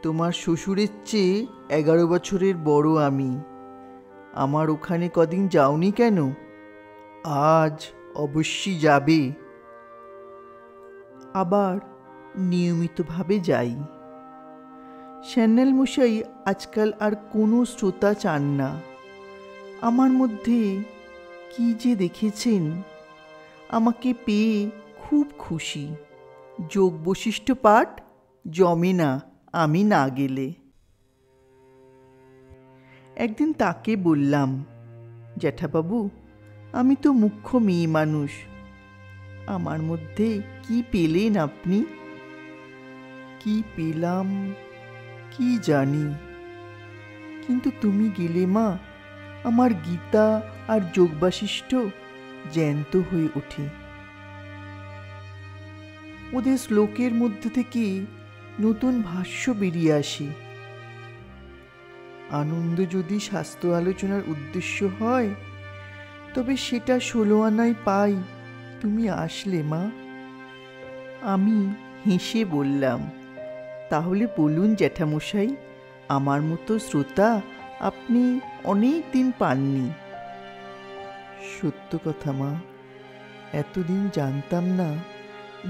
তোমার শ্বশুরের চেয়ে 11 বছরের বড় আমি। আমার ওখানে কদিন যাওনি কেন? আজ অবশ্যই যাবে। আবার নিয়মিতভাবে যাই। সান্যাল মশাই আজকাল আর কোনো শ্রোতা চান না। আমার মধ্যে কি যে দেখেছেন, আমাকে পেয়ে খুব খুশি। যোগ বশিষ্ঠ পাঠ জমে না আমি না গেলে। একদিন তাকে বললাম, জ্যাঠাবাবু, আমি তো মুখ্য মেয়ে মানুষ, আমার মধ্যে কি পেলেন আপনি? কি পেলাম কি জানি, কিন্তু তুমি গেলে মা, আমার গীতা আর যোগ বাশিষ্ঠ জ্যান্ত হয়ে ওঠে। ওদের শ্লোকের মধ্যে থেকে নতুন ভাষ্য বেরিয়ে আসে। আনন্দ যদি শাস্ত্র আলোচনার উদ্দেশ্য হয়, তবে সেটা 16 আনায় পাই তুমি আসলে মা। আমি হেসে বললাম, তাহলে বলুন জ্যাঠামশাই, আমার মতো শ্রোতা আপনি অনেক দিন পাননি। সত্য কথা মা, এতদিন জানতাম না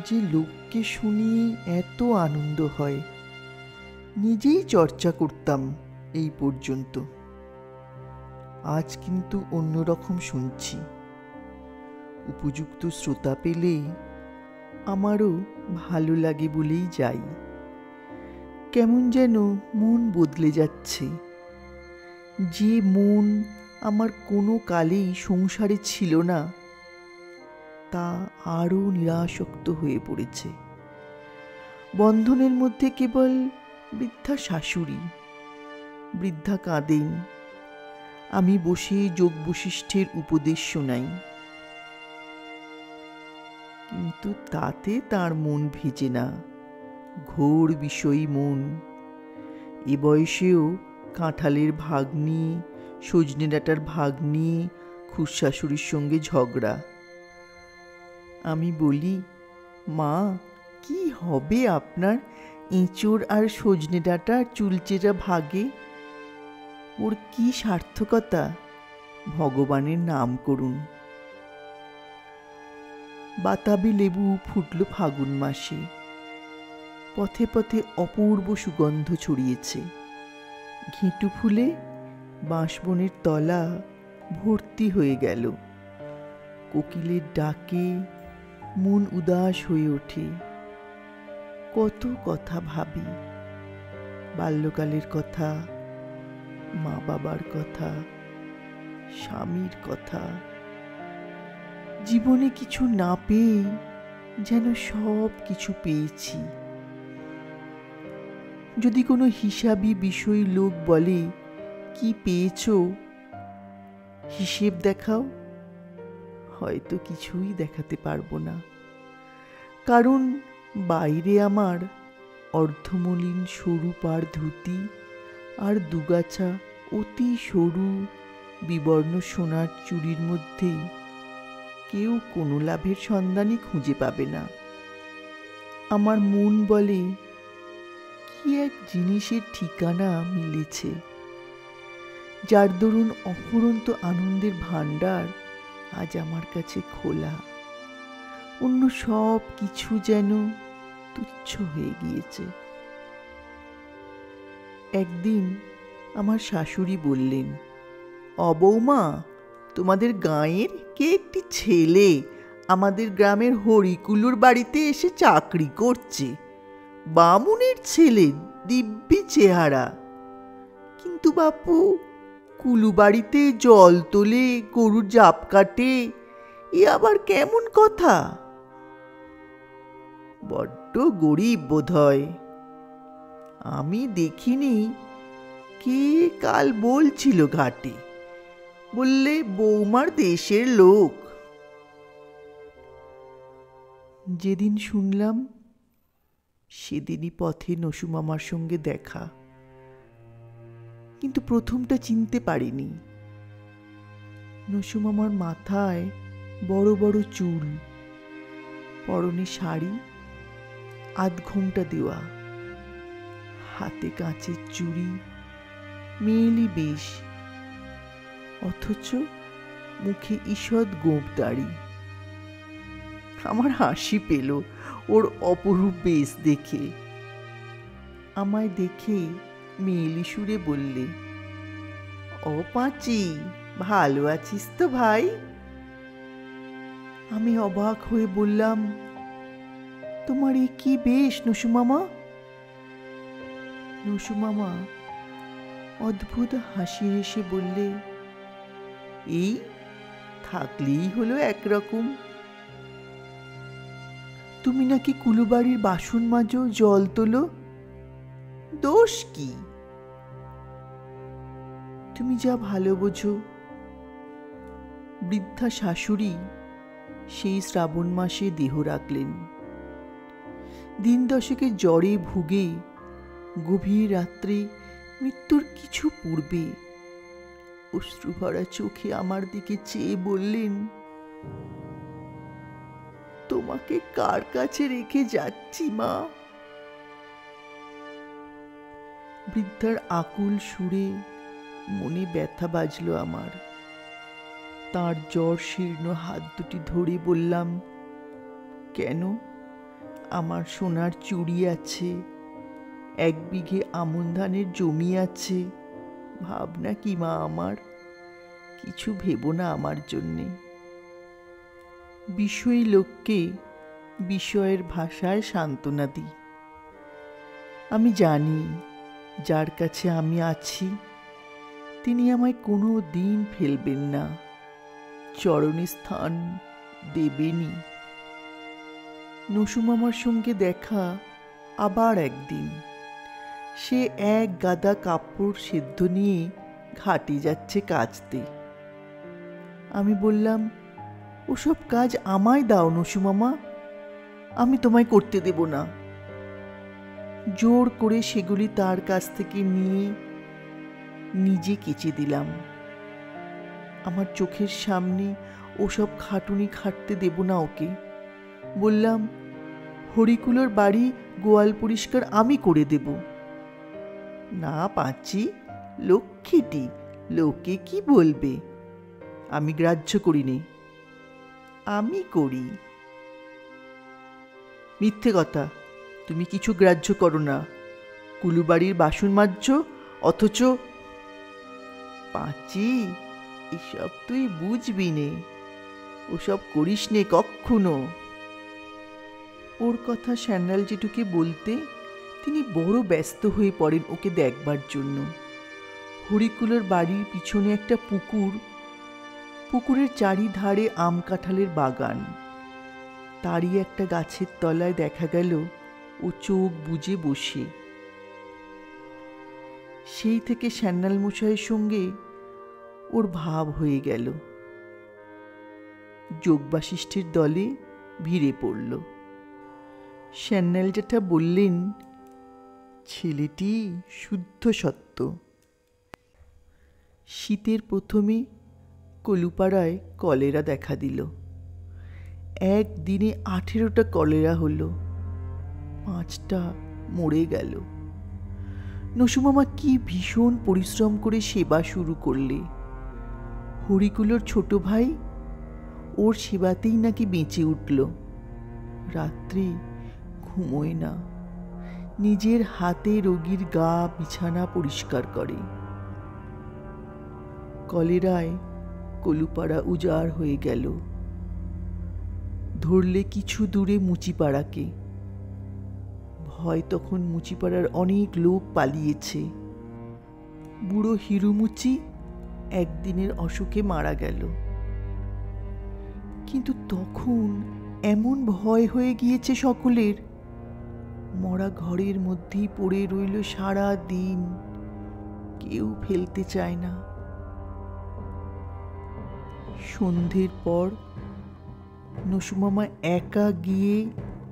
যে লোককে শুনিয়ে এত আনন্দ হয়। নিজেই চর্চা করতাম এই পর্যন্ত, আজ কিন্তু অন্যরকম শুনছি। উপযুক্ত শ্রোতা পেলে আমারও ভালো লাগে বলেই যাই। কেমন যেন মন বদলে যাচ্ছে। যে মন আমার কোনো কালেই সংসারে ছিল না, তা আরও নিরাসক্ত হয়ে পড়েছে। বন্ধনের মধ্যে কেবল বৃদ্ধা শাশুড়ি। বৃদ্ধা কাঁদেন, আমি বসে যোগ বশিষ্ঠের উপদেশ শোনাই, কিন্তু তাতে তার মন ভিজে না। ঘোর বিষয়ী মন। এ বয়সেও কাঁঠালের ভাগ নিয়ে, সজনে ডাঁটার ভাগ নিয়ে খুড়শাশুড়ির সঙ্গে ঝগড়া। আমি বলি, মা, কি হবে আপনার এঁচোড় আর সজনে ডাঁটা চুলচেরা ভাগে? ওর কি সার্থকতা? ভগবানের নাম করুন। বাতাবি লেবু ফুটল ফাগুন মাসে। পথে পথে অপূর্ব সুগন্ধ ছড়িয়েছে। ঘিঁটু ফুলে বাঁশবনের তলা ভর্তি হয়ে গেল। কোকিলের ডাকে মন উদাস হয়ে ওঠে। কত কথা ভাবি, বাল্যকালের কথা, মা বাবার কথা, স্বামীর কথা। জীবনে কিছু না পেয়ে যেন সব কিছু পেয়েছি। যদি কোনো হিসাবি বিষয়ী লোক বলে, কি পেয়েছো, হিসেব দেখাও, হয়তো কিছুই দেখাতে পারবো না। কারণ বাইরে আমার অর্ধমলিন সরু পাড় ধুতি আর দুগাছা অতি সরু বিবর্ণ সোনার চুড়ির মধ্যে কেউ কোনো লাভের সন্ধানই খুঁজে পাবে না। আমার মন বলে, কি এক জিনিসের ঠিকানা মিলেছে, যার দরুন অফুরন্ত আনন্দের ভাণ্ডার আজ আমার কাছে খোলা। অন্য সব কিছু যেন তুচ্ছ হয়ে গিয়েছে। একদিন আমার শাশুড়ি বললেন, অবৌমা, তোমাদের গাঁয়ের কে একটি ছেলে আমাদের গ্রামের হরিকুলুর বাড়িতে এসে চাকরি করছে। বামুনের ছেলে, দিব্যি চেহারা, কিন্তু বাপু কুলু বাড়িতে জল তোলে, গরুর জাপ কাটে, এ আবার কেমন কথা? বড্ড গরিব বোধ হয়। আমি দেখিনি, কে কাল বলছিল ঘাটে, বললে বৌমার দেশের লোক। যেদিন শুনলাম সেদিনই পথে নসু মামার সঙ্গে দেখা, কিন্তু প্রথমটা চিনতে পারিনি। নসু মামার মাথায় বড় বড় চুল, পরনে শাড়ি, আধঘোমটা দেওয়া, হাতে কাঁচের চুড়ি, মেয়েলি বেশ, অথচ মুখে ঈষৎ গোঁফ দাড়ি। আমার হাসি পেল ওর অপরূপ বেশ দেখে। আমায় দেখে মেয়েলি সুরে বললে, ও পাঁচি, ভালো আছিস তো ভাই? আমি অবাক হয়ে বললাম, তোমার এ কি বেশ নসু মামা? নসু মামা অদ্ভুত হাসি হেসে বললে, এই থাকলেই হলো একরকম। তুমি নাকি কুলুবাড়ির বাসন মাজো, জল তোলো, দোষ কি? তুমি যা ভালো বোঝো। বৃদ্ধা শাশুড়ি সেই শ্রাবণ মাসে দেহ রাখলেন। দিন দশেকের জ্বরে ভুগে গভীর রাত্রে মৃত্যুর কিছু পূর্বে অশ্রুভরা চোখে আমার দিকে চেয়ে বললেন, তোমাকে কার কাছে রেখে যাচ্ছি মা? বৃদ্ধার আকুল সুরে মনে ব্যথা বাজল আমার। তার জ্বর শীর্ণ হাত দুটি ধরে বললাম, কেন? আমার সোনার চুড়ি আছে, 1 বিঘে আমন ধানের জমি আছে, ভাবনা কি মা আমার? কিছু ভেবো না আমার জন্যে। বিষয়ী লোককে বিষয়ের ভাষায় সান্ত্বনা দিই। আমি জানি যার কাছে আমি আছি তিনি আমায় কোনো দিন ফেলবেন না, চরণে স্থান দেবেনই। নসু মামার সঙ্গে দেখা আবার একদিন। সে 1 গাদা কাপড় সেদ্ধ নিয়ে ঘাটে যাচ্ছে কাচতে। আমি বললাম, ওসব কাজ আমায় দাও নসু মামা, আমি তোমায় করতে দেব না। জোর করে সেগুলি তার কাছ থেকে নিয়ে নিজে কেচে দিলাম। আমার চোখের সামনে ওসব খাটুনি খাটতে দেব না ওকে। বললাম, হরিকুলোর বাড়ি গোয়াল পরিষ্কার আমি করে দেব। না পাঁচি, লক্ষ্মীটি, লোকে কি বলবে? আমি গ্রাহ্য করিনি। আমি করি। মিথ্যে কথা, তুমি কিছু গ্রাহ্য করো না। কুলুবাড়ির বাসন মাজছ, অথচ পাঁচি, এসব তুই বুঝবি নে, ওসব করিস নে কক্ষনো। ওর কথা স্যান্ডাল জেঠুকে বলতে তিনি বড় ব্যস্ত হয়ে পড়েন ওকে দেখবার জন্য। হরিকুলোর বাড়ির পিছনে একটা পুকুর, পুকুরের চারিধারে আম কাঁঠালের বাগান। তারই একটা গাছের তলায় দেখা গেল ও চোখ বুজে বসে। সেই থেকে স্যান্ডাল মশাইয়ের সঙ্গে ওর ভাব হয়ে গেল। যোগ বাশিষ্ঠের দলে ভিড়ে পড়ল। স্যান্ডাল জ্যাঠা বললেন, ছেলেটি শুদ্ধ সত্য। শীতের প্রথমে কলুপাড়ায় কলেরা দেখা দিল। একদিনে 18টা কলেরা হলো, 5টা মরে গেল। নসুমামা কি ভীষণ পরিশ্রম করে সেবা শুরু করলে। হরিকুলোর ছোট ভাই, ওর সেবাতেই নাকি বেঁচে উঠল। রাত্রে ঘুমোয় না, নিজের হাতে রোগীর গা বিছানা পরিষ্কার করে। কলেরায় কলুপাড়া উজাড় হয়ে গেল। ধরলে কিছু দূরে মুচিপাড়াকে। ভয় তখন মুচিপাড়ার অনেক লোক পালিয়েছে। বুড়ো হিরুমুচি একদিনের অসুখে মারা গেল। কিন্তু তখন এমন ভয় হয়ে গিয়েছে সকলের, মরা ঘরের মধ্যেই পড়ে রইল সারা দিন, কেউ ফেলতে চায় না। সন্ধ্যের পর নসুমামা একা গিয়ে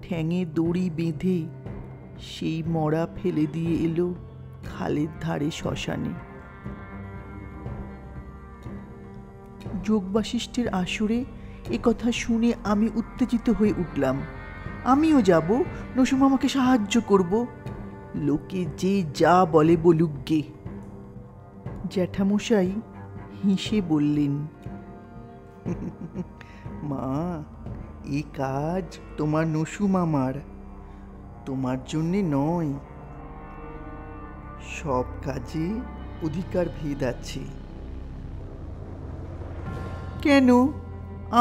ঠ্যাঙে দড়ি বেঁধে সেই মরা ফেলে দিয়ে এলো খালের ধারে শ্মশানে। যোগবাশিষ্ঠের আসরে এ কথা শুনে আমি উত্তেজিত হয়ে উঠলাম। আমিও যাব, নসুমামাকে সাহায্য করব। লোকে যে যা বলে বলুক গে। জ্যাঠামশাই হেসে বললেন, মা, এই কাজ তোমার নসুমামার, তোমার জন্যে নয়। সব কাজে অধিকার ভেদ আছে। কেন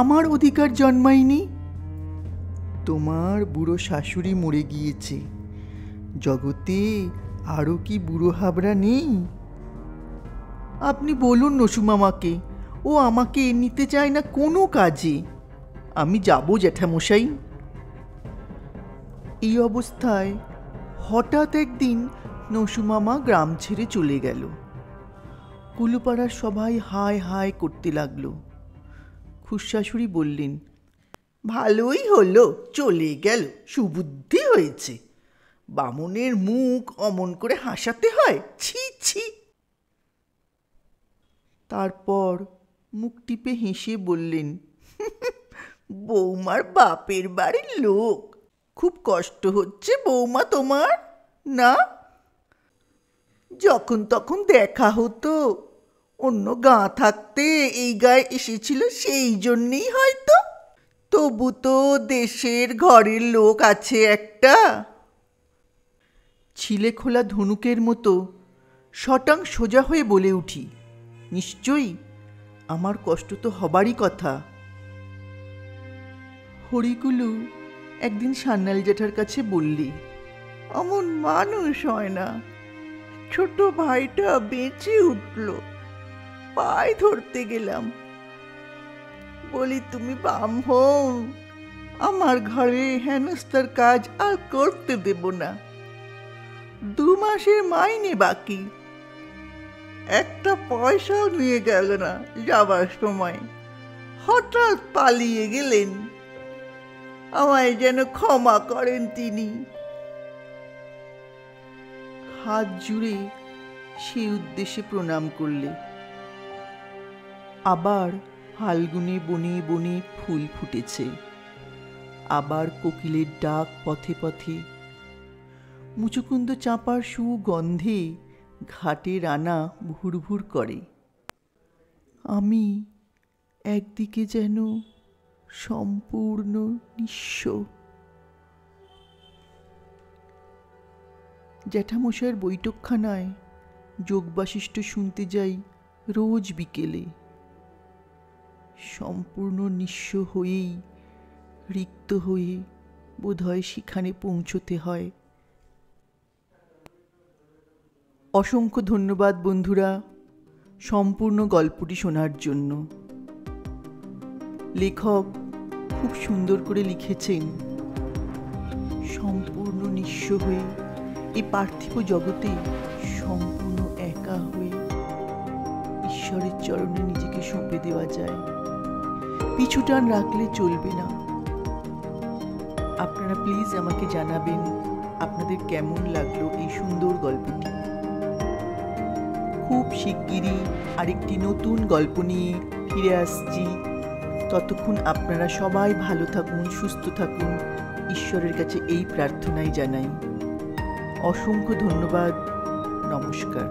আমার অধিকার জন্মায়নি? তোমার বুড়ো শাশুড়ি মরে গিয়েছে, জগতে আরও কি বুড়ো হাবড়া নেই? আপনি বলুন নসুমামাকে, ও আমাকে নিতে চায় না কোনো কাজে। আমি যাব জ্যাঠামশাই। এই অবস্থায় হঠাৎ একদিন নসুমামা গ্রাম ছেড়ে চলে গেল। কুলুপাড়ার সবাই হায় হায় করতে লাগলো। খুড়শাশুড়ি বললেন, ভালোই হলো চলে গেল, সুবুদ্ধি হয়েছে। বামুনের মুখ অমন করে হাসাতে হয়, ছি ছি। তারপর মুখ টিপে হেসে বললেন, বৌমার বাপের বাড়ির লোক, খুব কষ্ট হচ্ছে বৌমা তোমার না? যখন তখন দেখা হতো, অন্য গাঁ থাকতে এই গায়ে এসেছিল সেই জন্যেই হয়তো। তবু তো দেশের ঘরের লোক আছে একটা। ছিলে খোলা ধনুকের মতো শটাং সোজা হয়ে বলে উঠি, নিশ্চয়ই আমার কষ্ট তো হবারই কথা। হরিকুলু একদিন সান্যাল জেঠার কাছে বললি, অমন মানুষ হয় না। ছোট ভাইটা বেঁচে উঠল, পায়ে ধরতে গেলাম, বলি তুমি ব্রাহ্মণ, আমার ঘরে হেনস্তার কাজ আর করতে দেব না। 2 মাসের মাইনে বাকি, একটা পয়সাও নিয়ে গেল না যাবার সময়। হঠাৎ পালিয়ে গেলেন, আমায় যেন ক্ষমা করেন তিনি। হাত জুড়ে সে উদ্দেশ্যে প্রণাম করলে। আবার ফাল্গুনে বনে বনে ফুল ফুটেছে, আবার কোকিলের ডাক পথে পথে, মুচুকুন্দ চাঁপার সুগন্ধে ঘাটে রানা ভুরভুর করে। আমি একদিকে যেন সম্পূর্ণ নিঃস্ব। জ্যাঠামশাইয়ের বৈঠকখানায় যোগবাশিষ্ঠ শুনতে যাই রোজ বিকেলে। সম্পূর্ণ নিঃস্ব হয়েই, রিক্ত হয়ে বোধহয় সেখানে পৌঁছতে হয়। অসংখ্য ধন্যবাদ বন্ধুরা সম্পূর্ণ গল্পটি শোনার জন্য। লেখক খুব সুন্দর করে লিখেছেন, সম্পূর্ণ নিঃস্ব হয়ে এই পার্থিব জগতে সম্পূর্ণ একা হয়ে ঈশ্বরের চরণে নিজেকে সঁপে দেওয়া যায়, পিছুটান রাখলে চলবে না। আপনারা প্লিজ আমাকে জানাবেন আপনাদের কেমন লাগলো এই সুন্দর গল্পটি। খুব শিগগিরই আরেকটি নতুন গল্প নিয়ে ফিরে আসছি। ততক্ষণ আপনারা সবাই ভালো থাকুন, সুস্থ থাকুন, ঈশ্বরের কাছে এই প্রার্থনাই জানাই। অসংখ্য ধন্যবাদ। নমস্কার।